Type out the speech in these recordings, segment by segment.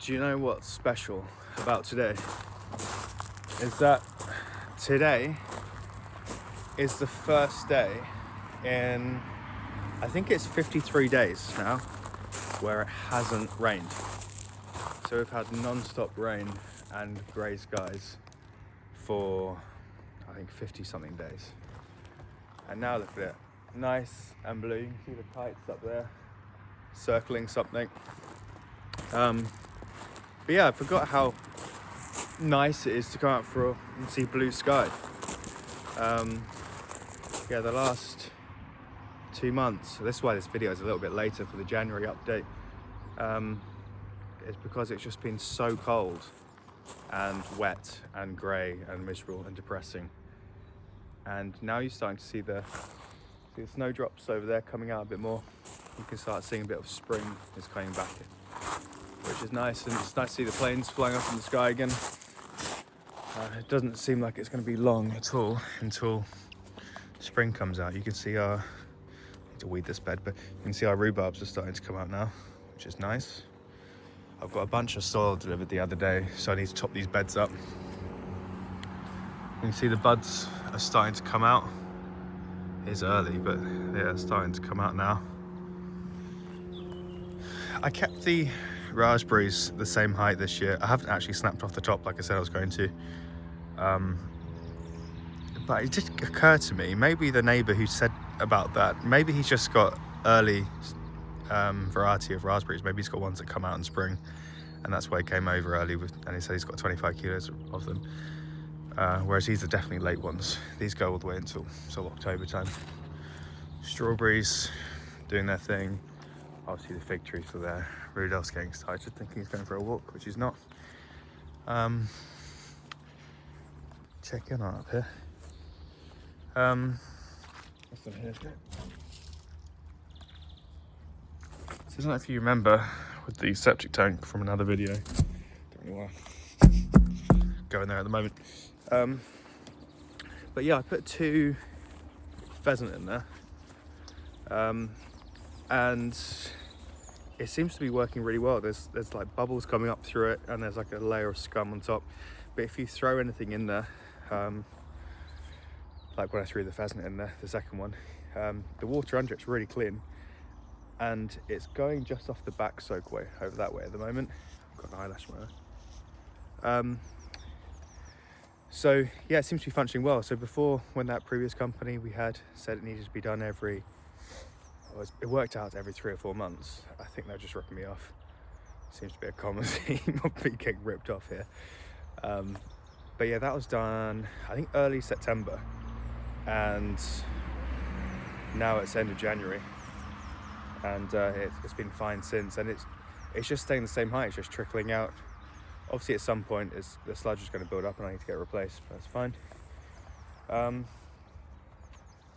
Do you know what's special about today? Is that today is the first day in, I think it's 53 days now, where it hasn't rained. So we've had non-stop rain and grey skies for, I think, 50 something days. And now look at it, nice and blue. You can see the kites up there circling something. But yeah, I forgot how nice it is to come out and see blue sky. Yeah, the last 2 months, this is why this video is a little bit later for the January update, is because it's just been so cold and wet and grey and miserable and depressing. And now you're starting to see the snowdrops over there coming out a bit more. You can start seeing a bit of spring is coming back, which is nice, and it's nice to see the planes flying up in the sky again. It doesn't seem like it's going to be long at all until spring comes out. You can see I need to weed this bed, but you can see our rhubarbs are starting to come out now, which is nice. I've got a bunch of soil delivered the other day, so I need to top these beds up. You can see the buds are starting to come out. It's early, but they are starting to come out now. I kept the raspberries the same height this year. I haven't actually snapped off the top like I said I was going to. But it did occur to me, maybe the neighbour who said about that, maybe he's just got early variety of raspberries. Maybe he's got ones that come out in spring, and that's why he came over early and he said he's got 25 kilos of them. Whereas these are definitely late ones. These go all the way until October time. Strawberries doing their thing. Obviously the fig trees are there. Rudolph's getting excited, thinking he's going for a walk, which he's not. Check in on up here. What's in here? So I don't know if you remember with the septic tank from another video. Don't really want to go in there at the moment. But yeah, I put 2 pheasant in there. And it seems to be working really well. There's like bubbles coming up through it, and there's like a layer of scum on top. But if you throw anything in there, like when I threw the pheasant in there, the second one, the water under it's really clean, and it's going just off the back soakway over that way at the moment. I've got an eyelash on. So yeah, it seems to be functioning well. So before, when that previous company we had said it needed to be done it worked out every 3 or 4 months. I think they're just ripping me off. Seems to be a common theme of me getting ripped off here. But yeah, that was done, I think, early September. And now it's end of January. And it's been fine since. And it's just staying the same height, it's just trickling out. Obviously at some point the sludge is going to build up and I need to get replaced, but that's fine.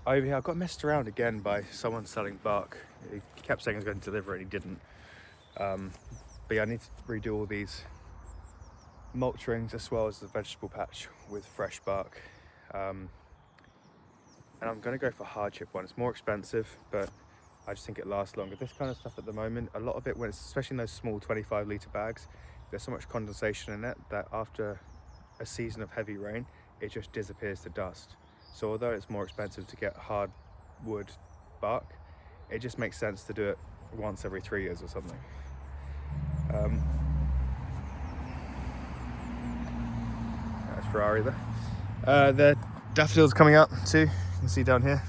Over here I got messed around again by someone selling bark. He kept saying he was going to deliver it and he didn't. But yeah, I need to redo all these mulch rings as well as the vegetable patch with fresh bark. And I'm going to go for hardship one. It's more expensive, but I just think it lasts longer. This kind of stuff at the moment, a lot of it, when it's especially in those small 25 litre bags, there's so much condensation in it that after a season of heavy rain, it just disappears to dust. So although it's more expensive to get hardwood bark, it just makes sense to do it once every 3 years or something. That's Ferrari there. The daffodils coming out too, you can see down here.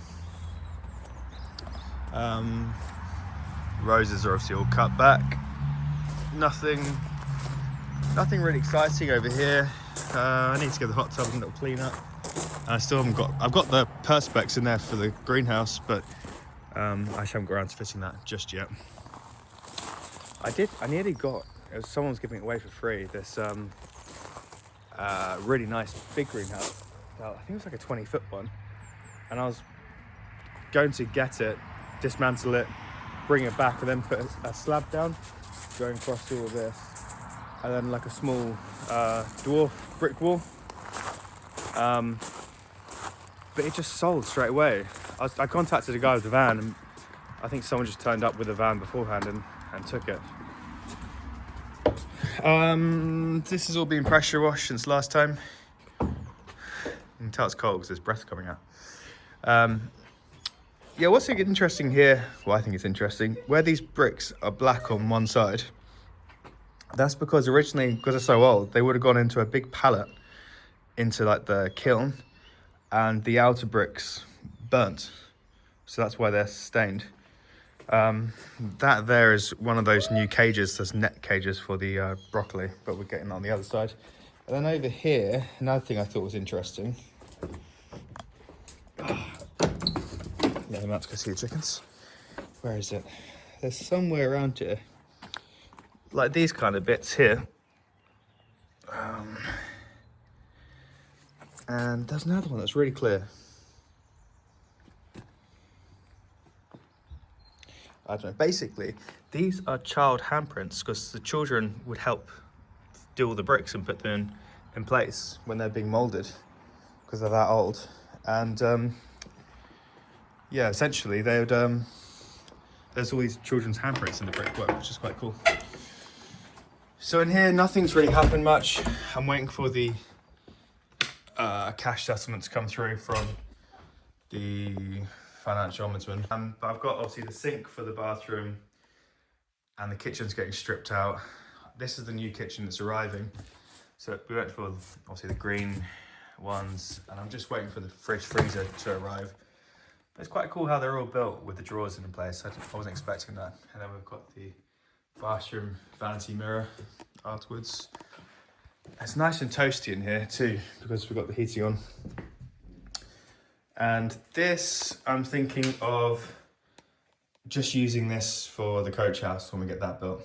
Roses are obviously all cut back. Nothing really exciting over here. I need to give the hot tub a little clean up. I still haven't I've got the perspex in there for the greenhouse, but I just haven't got around to fitting that just yet. I nearly got, someone was giving it away for free, this really nice big greenhouse. I think it was like a 20-foot one. And I was going to get it, dismantle it, bring it back, and then put a slab down, going across all of this. And then like a small dwarf brick wall. But it just sold straight away. I contacted a guy with the van, and I think someone just turned up with a van beforehand and took it. This has all been pressure washed since last time. You can tell it's cold because there's breath coming out. Yeah, what's interesting here, well, I think it's interesting, where these bricks are black on one side, that's because originally, because they're so old, they would have gone into a big pallet into like the kiln, and the outer bricks burnt. So that's why they're stained. That there is one of those new cages, those net cages for the broccoli, but we're getting on the other side. And then over here, another thing I thought was interesting. Yeah, I'm about to go see the chickens. Where is it? There's somewhere around here, like these kind of bits here. And there's another one that's really clear. I don't know. Basically, these are child handprints because the children would help do all the bricks and put them in place when they're being molded because they're that old. And yeah, essentially they would. There's all these children's handprints in the brickwork, which is quite cool. So in here, nothing's really happened much. I'm waiting for the cash settlement to come through from the financial ombudsman. But I've got obviously the sink for the bathroom and the kitchen's getting stripped out. This is the new kitchen that's arriving. So we went for obviously the green ones, and I'm just waiting for the fridge freezer to arrive. But it's quite cool how they're all built with the drawers in place. I wasn't expecting that. And then we've got the bathroom vanity mirror afterwards. It's nice and toasty in here too because we've got the heating on. And this, I'm thinking of just using this for the coach house when we get that built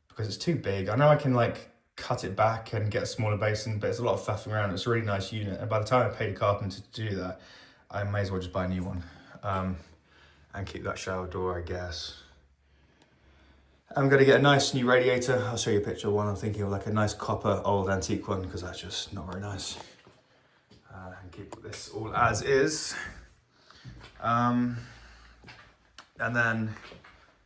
because it's too big. I know I can like cut it back and get a smaller basin, but it's a lot of faffing around. It's a really nice unit. And by the time I paid a carpenter to do that, I may as well just buy a new one and keep that shower door, I guess. I'm going to get a nice new radiator. I'll show you a picture of one. I'm thinking of like a nice copper old antique one because that's just not very nice. And keep this all as is. And then,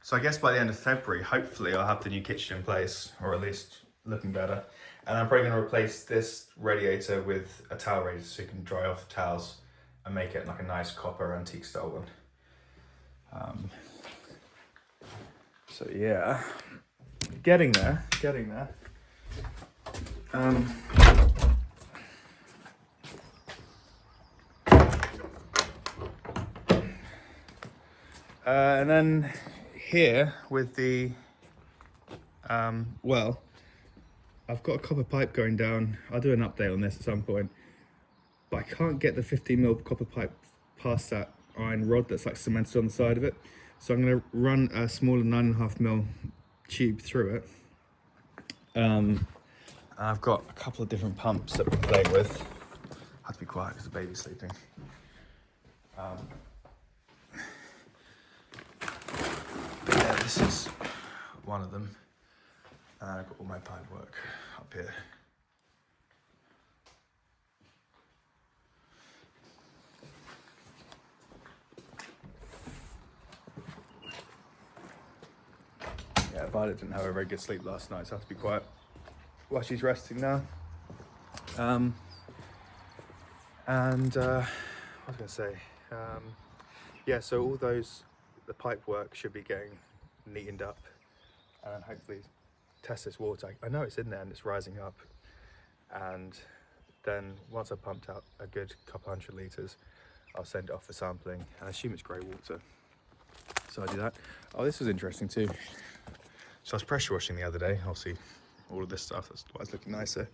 so I guess by the end of February, hopefully I'll have the new kitchen in place, or at least looking better. And I'm probably going to replace this radiator with a towel radiator so you can dry off towels and make it like a nice copper antique style one. So yeah, getting there. And then here with the well, I've got a copper pipe going down. I'll do an update on this at some point, but I can't get the 15mm copper pipe past that iron rod that's like cemented on the side of it. So I'm going to run a smaller 9.5mm tube through it. I've got a couple of different pumps that we're playing with. I have to be quiet because the baby's sleeping. But yeah, this is one of them. And I've got all my pipe work up here. Yeah, Violet didn't have a very good sleep last night, so I have to be quiet while she's resting now. What was I going to say? Yeah, so all those, the pipe work should be getting neatened up and hopefully test this water. I know it's in there and it's rising up. And then once I've pumped out a good couple 100 litres, I'll send it off for sampling and I assume it's grey water. So I do that. Oh, this was interesting too. So I was pressure washing the other day, obviously all of this stuff, that's why it's looking nicer.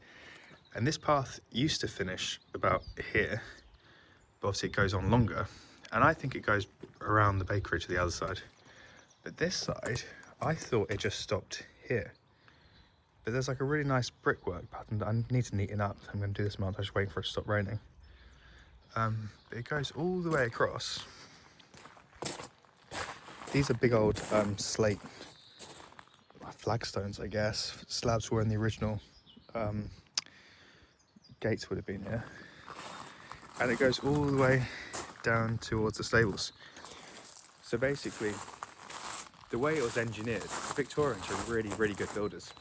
And this path used to finish about here, but obviously it goes on longer. And I think it goes around the bakery to the other side. But this side, I thought it just stopped here. But there's like a really nice brickwork pattern that I need to neaten up. I'm going to do this month, I'm just waiting for it to stop raining. It goes all the way across. These are big old slate flagstones, I guess. Slabs were in the original gates would have been here. And it goes all the way down towards the stables. So basically, the way it was engineered, the Victorians are really, really good builders.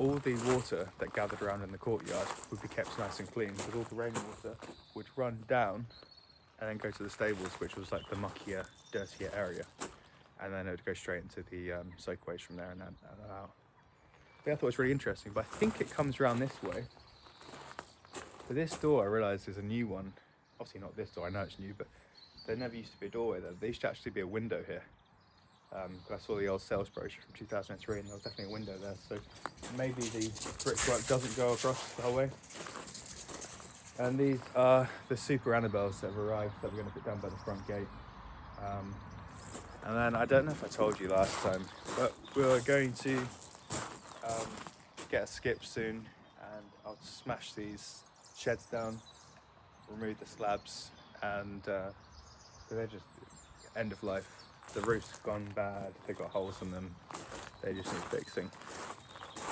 all the water that gathered around in the courtyard would be kept nice and clean, because all the rainwater would run down and then go to the stables, which was like the muckier, dirtier area, and then it would go straight into the soakways from there and out. But I thought it was really interesting, but I think it comes around this way. But this door, I realised, is a new one. Obviously not this door, I know it's new, but there never used to be a doorway there. There used to actually be a window here. I saw the old sales brochure from 2003 and there was definitely a window there, so maybe the brickwork doesn't go across the whole way. And these are the super Annabelles that have arrived that we're going to put down by the front gate. And then I don't know if I told you last time, but we're going to get a skip soon, and I'll smash these sheds down, remove the slabs, and they're just end of life. The roof's gone bad, they've got holes in them, they just need fixing.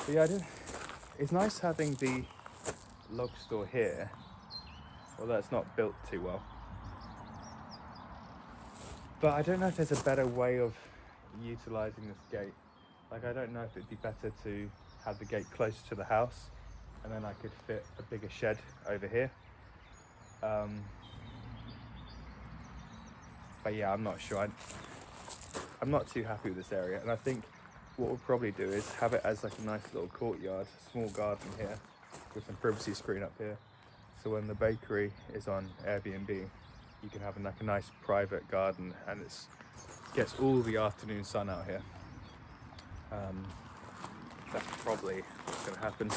But yeah, it's nice having the log store here, although it's not built too well. But I don't know if there's a better way of utilising this gate. Like, I don't know if it'd be better to have the gate closer to the house, and then I could fit a bigger shed over here. But yeah, I'm not sure. I'm not too happy with this area, and I think what we'll probably do is have it as like a nice little courtyard, small garden here, with some privacy screen up here. So when the bakery is on Airbnb, you can have like a nice private garden, and it gets all the afternoon sun out here. That's probably what's going to happen.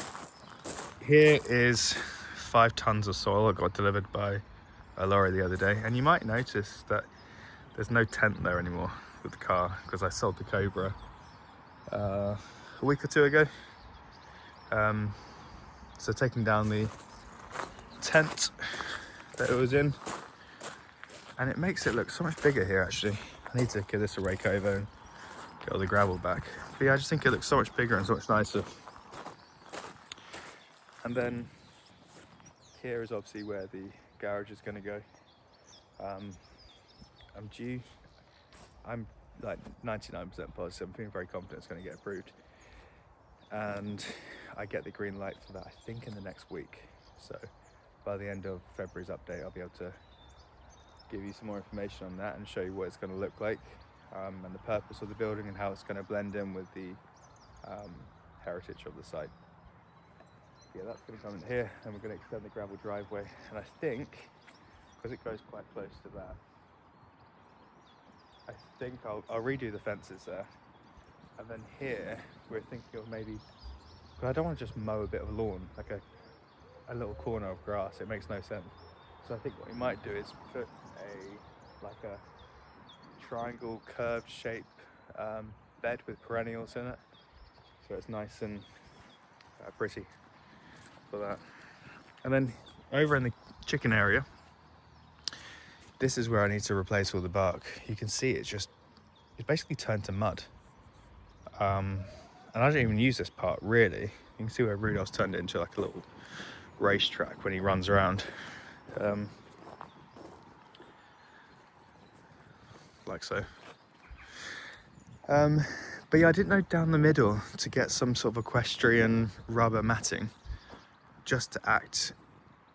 Here is 5 tons of soil that got delivered by a lorry the other day, and you might notice that there's no tent there anymore with the car, because I sold the Cobra a week or two ago. So taking down the tent that it was in, and it makes it look so much bigger here actually. I need to give this a rake over and get all the gravel back. But yeah, I just think it looks so much bigger and so much nicer. And then here is obviously where the garage is going to go. I'm like 99% positive, I'm feeling very confident it's going to get approved, and I get the green light for that I think in the next week. So by the end of February's update, I'll be able to give you some more information on that and show you what it's going to look like, and the purpose of the building and how it's going to blend in with the heritage of the site. Yeah, that's going to come in here, and we're going to extend the gravel driveway, and I think because it goes quite close to that, I think I'll redo the fences there. And then here we're thinking of maybe, because I don't want to just mow a bit of lawn, like a little corner of grass, it makes no sense. So I think what we might do is put a triangle curved shape bed with perennials in it, so it's nice and pretty for that. And then over in the chicken area, this is where I need to replace all the bark. You can see it's basically turned to mud. And I don't even use this part really. You can see where Rudolph's turned it into like a little racetrack when he runs around. Like so. But yeah, I didn't know down the middle to get some sort of equestrian rubber matting, just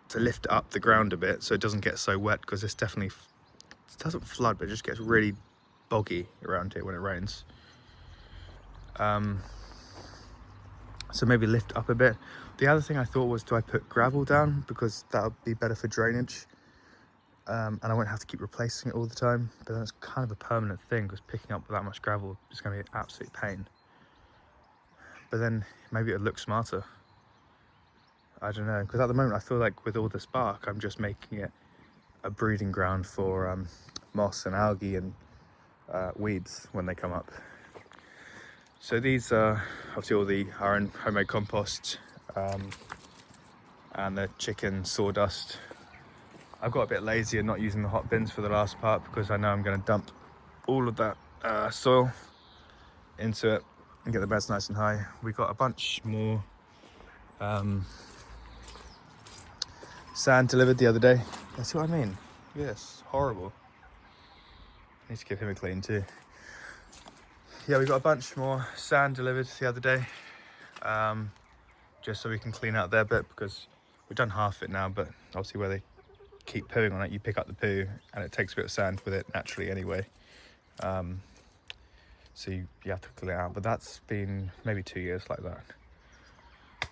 to lift up the ground a bit so it doesn't get so wet, because this definitely doesn't flood, but it just gets really boggy around here when it rains. So maybe lift up a bit. The other thing I thought was, do I put gravel down, because that would be better for drainage, and I won't have to keep replacing it all the time. But then it's kind of a permanent thing, because picking up that much gravel is going to be an absolute pain. But then maybe it would look smarter. I don't know, because at the moment I feel like with all this bark I'm just making it a breeding ground for moss and algae and weeds when they come up. So these are obviously all our own homemade compost, and the chicken sawdust. I've got a bit lazy and not using the hot bins for the last part, because I know I'm going to dump all of that soil into it and get the beds nice and high. We got a bunch more sand delivered the other day. That's what I mean. Yes, horrible. I need to give him a clean too. Yeah, we got a bunch more sand delivered the other day. just so we can clean out their bit, because we've done half it now, but obviously where they keep pooing on it, you pick up the poo and it takes a bit of sand with it naturally anyway. So you have to clean it out, but that's been maybe 2 years like that.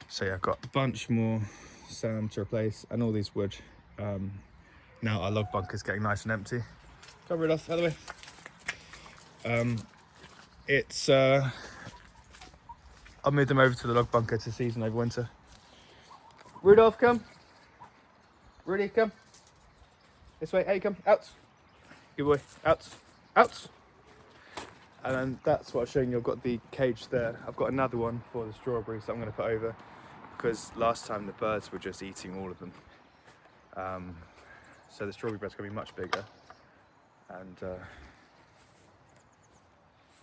So yeah, I've got a bunch more sand to replace and all these wood. Now our log bunker's getting nice and empty. Cover it off, out of the way. I'll move them over to the log bunker to season over winter. Rudolph, come. Rudy, come. This way, hey, come, out. Good boy, out, out. And then that's what I was showing you. I've got the cage there. I've got another one for the strawberries that I'm going to put over, because last time the birds were just eating all of them. So the strawberry bed's going to be much bigger. And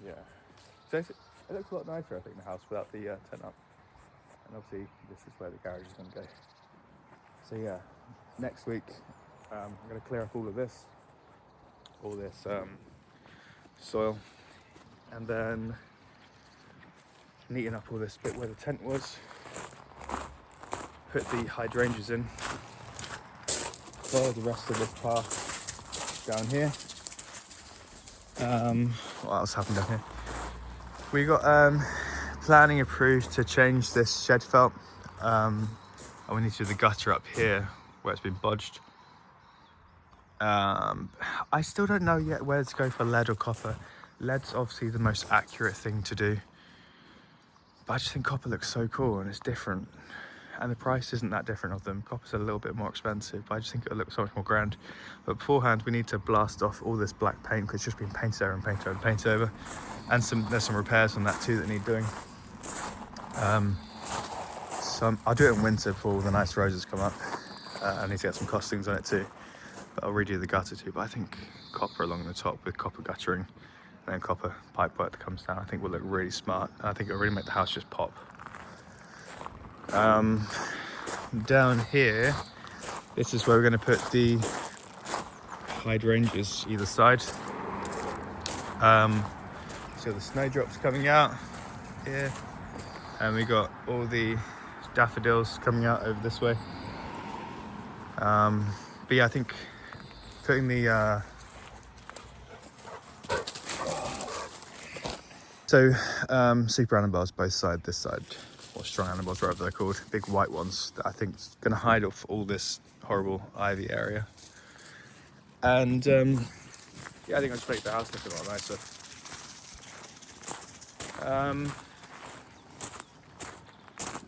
yeah, so it looks a lot nicer, I think, the house without the tent up. And obviously this is where the garage is going to go. So yeah, next week I'm going to clear up all this soil, and then neaten up all this bit where the tent was, put the hydrangeas in, follow the rest of this path down here. What else happened down here? We got planning approved to change this shed felt, and we need to do the gutter up here where it's been bodged. I still don't know yet where to go for lead or copper. Lead's obviously the most accurate thing to do, but I just think copper looks so cool and it's different, and the price isn't that different of them. Copper's a little bit more expensive, but I just think it'll look so much more grand. But beforehand we need to blast off all this black paint, because it's just been painted over and painted over and painted over, and there's some repairs on that too that need doing. So I'll do it in winter before all the nice roses come up. I need to get some costings on it too, but I'll redo the gutter too. But I think copper along the top with copper guttering and then copper pipework that comes down, I think will look really smart, and I think it'll really make the house just pop. Down here, this is where we're going to put the hydrangeas either side. So the snowdrops coming out here, and we got all the daffodils coming out over this way. But yeah, I think putting the super annabelles both sides, this side, or strong annabelles, whatever they're called, big white ones that I think is going to hide off all this horrible ivy area. And yeah, I think I'll just make the house look a lot nicer.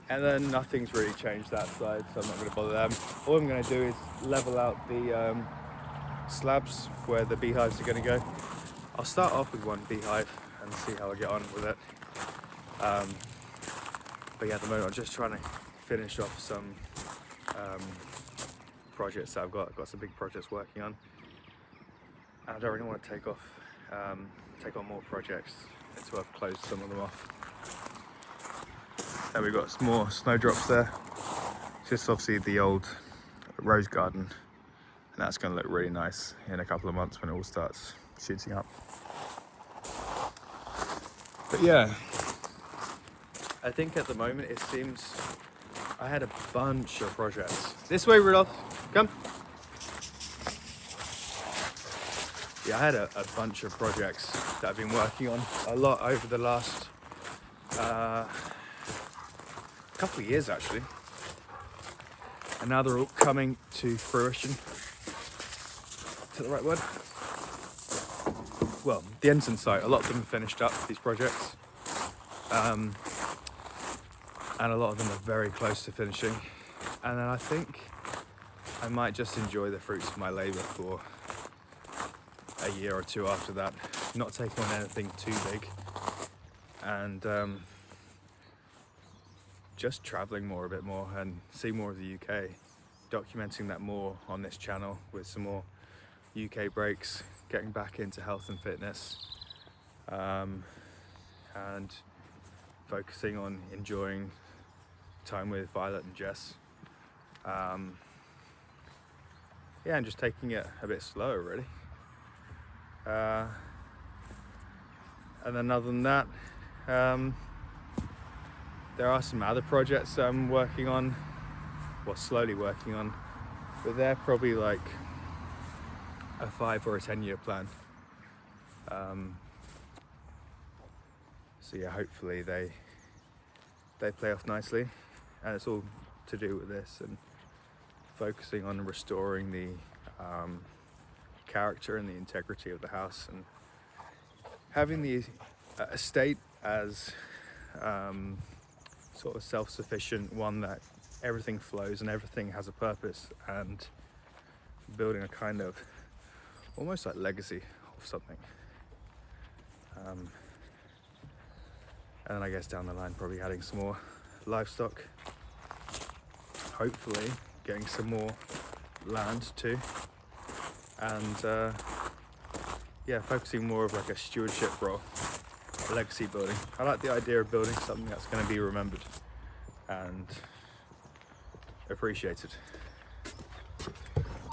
And then nothing's really changed that side, so I'm not going to bother them. All I'm going to do is level out the slabs where the beehives are going to go. I'll start off with one beehive and see how I get on with it. But yeah, at the moment I'm just trying to finish off some projects that I've got. I've got some big projects working on, and I don't really want to take on more projects until I've closed some of them off. And we've got some more snowdrops there. It's just obviously the old rose garden, and that's going to look really nice in a couple of months when it all starts shooting up. But yeah, I think at the moment it seems I had a bunch of projects. This way, Rudolph, come. Yeah, I had a bunch of projects that I've been working on a lot over the last couple of years actually, and now they're all coming to fruition. Is that the right word? Well, the Ensign site, a lot of them are finished up, these projects, and a lot of them are very close to finishing, and then I think I might just enjoy the fruits of my labour for a year or two after that, not taking on anything too big, and just travelling a bit more and see more of the UK, documenting that more on this channel with some more UK breaks, getting back into health and fitness, and focusing on enjoying time with Violet and Jess. Yeah, and just taking it a bit slower really. And then other than that, There are some other projects I'm working on, well, slowly working on, but they're probably like a 5 or a 10-year plan. So yeah, hopefully they play off nicely, and it's all to do with this and focusing on restoring the character and the integrity of the house, and having the estate as sort of self-sufficient one, that everything flows and everything has a purpose, and building a kind of almost like legacy of something. And then I guess down the line probably adding some more livestock, hopefully getting some more land too, and yeah, focusing more of like a stewardship role, legacy building. I like the idea of building something that's going to be remembered and appreciated.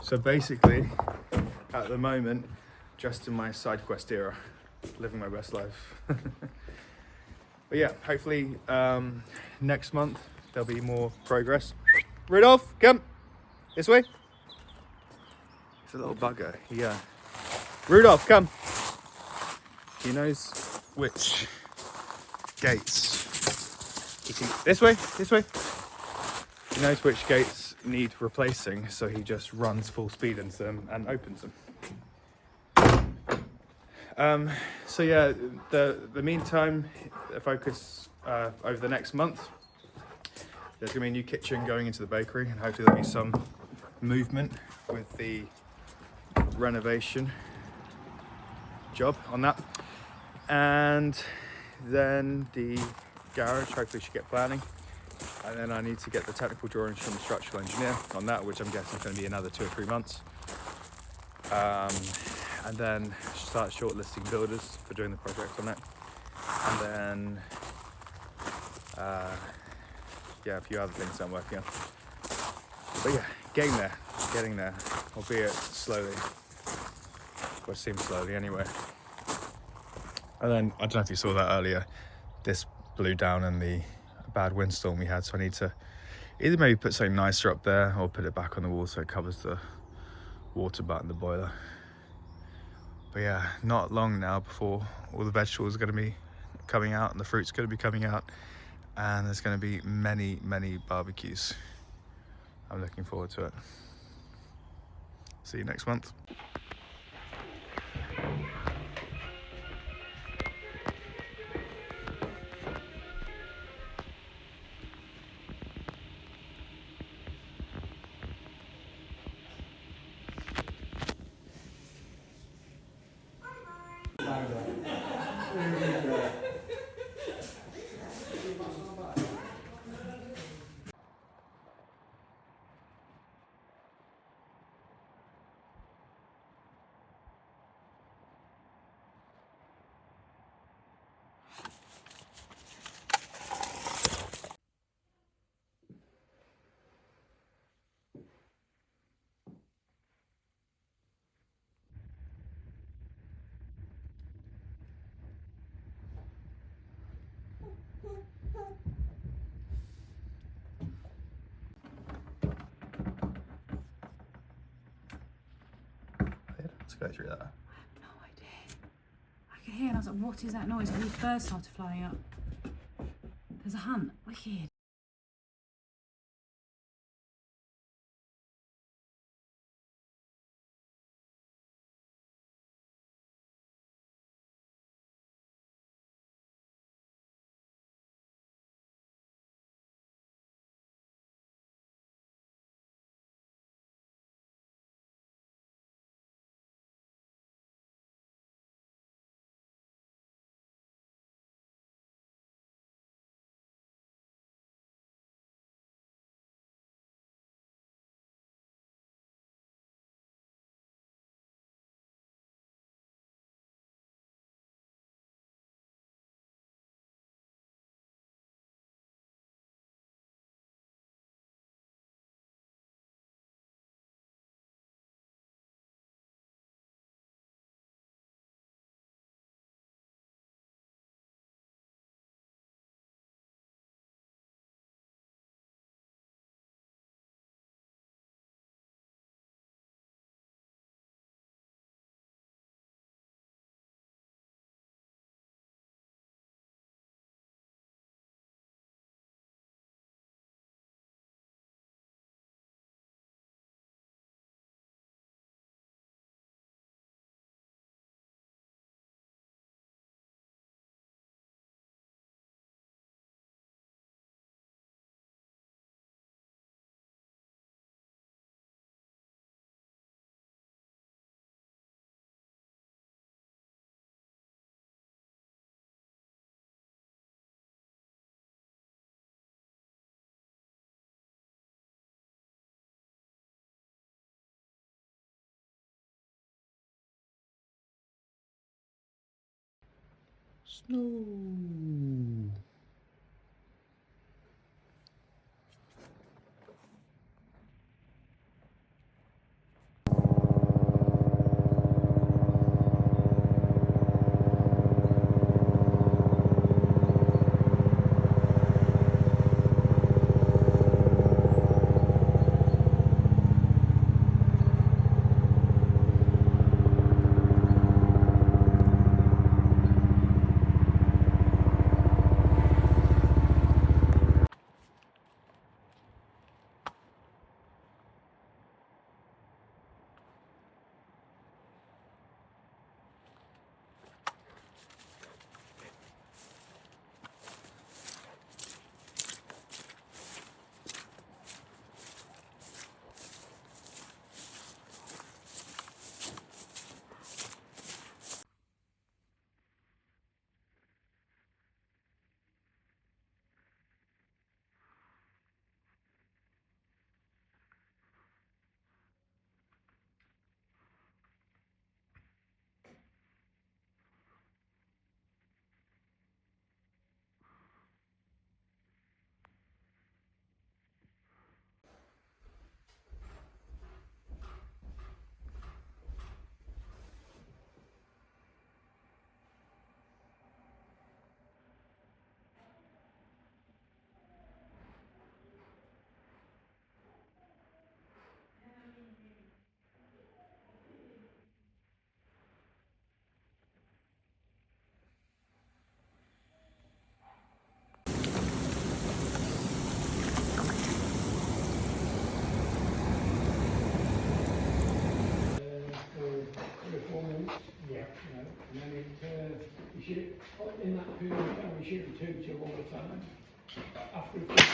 So basically, at the moment, just in my side quest era, living my best life. But yeah, hopefully next month there'll be more progress. Rudolph, come this way. It's a little bugger. Yeah. Rudolph, come. He knows which gates. This way, this way. He knows which gates need replacing, so he just runs full speed into them and opens them. So yeah, the meantime, the focus over the next month, there's gonna be a new kitchen going into the bakery, and hopefully there'll be some movement with the renovation job on that. And then the garage hopefully should get planning, and then I need to get the technical drawings from the structural engineer on that, which I'm guessing is going to be another 2 or 3 months. And then start shortlisting builders for doing the project on it, and then yeah, a few other things I'm working on. But yeah, getting there, albeit slowly. Well, it seems slowly anyway. And then, I don't know if you saw that earlier, this blew down in the bad windstorm we had, so I need to either maybe put something nicer up there or put it back on the wall so it covers the water butt in the boiler. But yeah, not long now before all the vegetables are going to be coming out and the fruit's going to be coming out, and there's going to be many, many barbecues. I'm looking forward to it. See you next month. Let's go through that. I have no idea. I could hear and I was like, what is that noise? And these birds started flying up. There's a hunt. Wicked. Snow. Yeah. And then you shoot in that period of time, we shoot the 2-2 all the time. After a